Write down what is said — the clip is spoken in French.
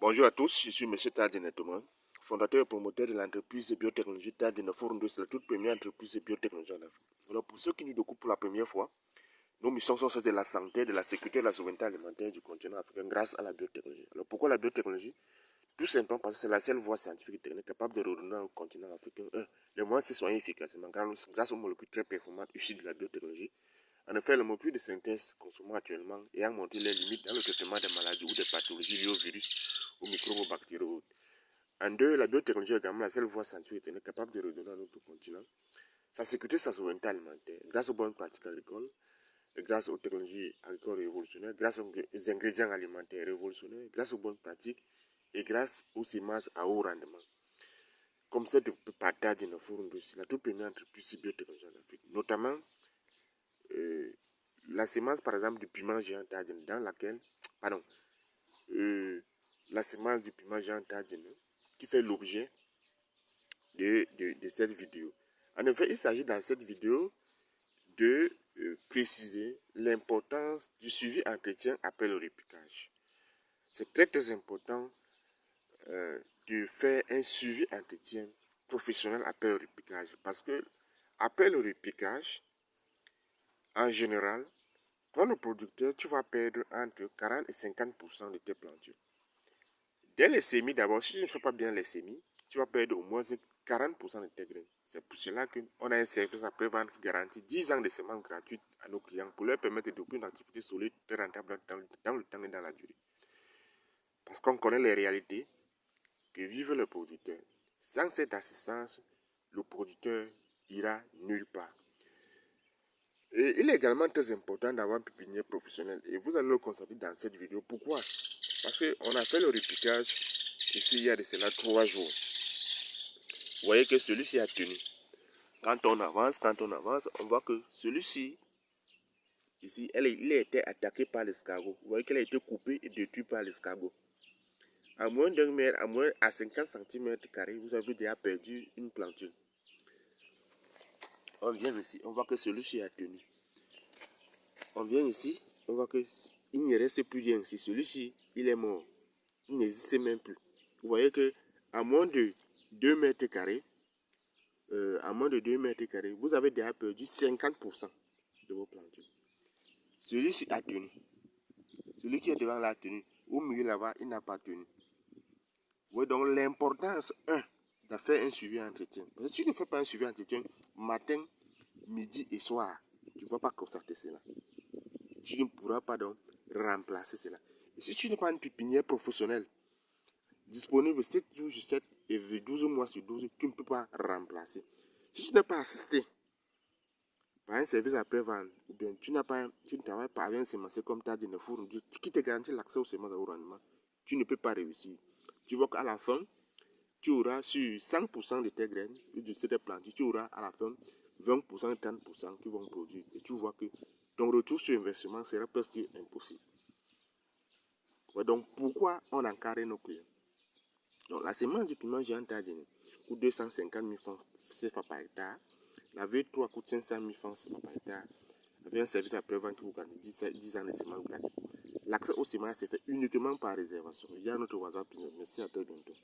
Bonjour à tous, je suis M. Tadine Thomas, fondateur et promoteur de l'entreprise de biotechnologie Tadine Forum 2, c'est la toute première entreprise de biotechnologie en Afrique. Alors pour ceux qui nous découvrent pour la première fois, nos missions sont celles de la santé, de la sécurité et de la souveraineté alimentaire du continent africain grâce à la biotechnologie. Alors pourquoi la biotechnologie? Tout simplement parce que c'est la seule voie scientifique et technique capable de redonner au continent africain les moyens de se soigner efficacement grâce aux molécules très performantes issues de la biotechnologie. En effet, les molécules de synthèse consommées actuellement ayant montré les limites dans le traitement des maladies ou des pathologies liées aux virus, aux microbes, aux bactéries. En deux, la biotechnologie est également la seule voie scientifique et capable de redonner à notre continent sa sécurité, sa souveraineté alimentaire, grâce aux bonnes pratiques agricoles, grâce aux technologies agricoles révolutionnaires, grâce aux ingrédients alimentaires révolutionnaires, grâce aux bonnes pratiques et grâce aux semences à haut rendement. Comme cette partage de forum c'est la toute première entreprise biotechnologie en Afrique, notamment la semence par exemple du piment géant Tadine, dans laquelle, pardon, la semence du piment géant Tadine, qui fait l'objet de cette vidéo. En effet, il s'agit dans cette vidéo de préciser l'importance du suivi entretien après le repiquage. C'est très très important de faire un suivi entretien professionnel après le repiquage parce que après le repiquage, en général, toi le producteur, tu vas perdre entre 40 et 50% de tes plantures. Dès les semis, d'abord, si tu ne fais pas bien les semis, tu vas perdre au moins 40% de tes graines. C'est pour cela qu'on a un service après-vente qui garantit 10 ans de semences gratuites à nos clients pour leur permettre de une activité solide et rentable dans le temps et dans la durée. Parce qu'on connaît les réalités que vivent les producteurs. Sans cette assistance, le producteur ira nulle part. Et il est également très important d'avoir un pépinière professionnel. Et vous allez le constater dans cette vidéo. Pourquoi? Parce qu'on a fait le repiquage ici il y a de cela 3 jours. Vous voyez que celui-ci a tenu. Quand on avance, on voit que celui-ci, ici, il a été attaqué par l'escargot. Vous voyez qu'elle a été coupée et détruite par l'escargot. À moins d'un mètre, à 50 cm², vous avez déjà perdu une planture. On vient ici, on voit que celui-ci a tenu. On vient ici, on voit qu'il ne reste plus rien ici. Celui-ci, il est mort. Il n'existe même plus. Vous voyez que à moins de 2 mètres carrés, vous avez déjà perdu 50% de vos plantures. Celui-ci a tenu. Celui qui est devant là a tenu. Au milieu là-bas, il n'a pas tenu. Vous voyez donc l'importance, de faire un suivi entretien. Parce que si tu ne fais pas un suivi entretien, matin, midi et soir, tu ne vas pas constater cela. Tu ne pourras pas donc remplacer cela. Et si tu n'es pas une pépinière professionnelle, disponible 7 jours sur 7 et 12 mois sur 12, tu ne peux pas remplacer. Si tu n'es pas assisté par un service après-vente, ou bien tu ne travailles pas avec un semencier comme tu as dit, qui te garantit l'accès aux semences à haut rendement, tu ne peux pas réussir. Tu vois qu'à la fin, tu auras sur 100% de tes graines, de tes plantes, tu auras à la fin 20% et 30% qui vont produire. Et tu vois que ton retour sur investissement sera presque impossible. Ouais, donc pourquoi on encadre nos clients? Donc la semence du piment géant Tadine coûte 250 000 francs CFA par hectare. La V3 coûte 500 000 francs CFA par hectare. Avec un service après-vente qui vous garantit 10 ans de semences gratuites. L'accès aux semences se fait uniquement par réservation. Il y a notre WhatsApp. Merci à toi bientôt.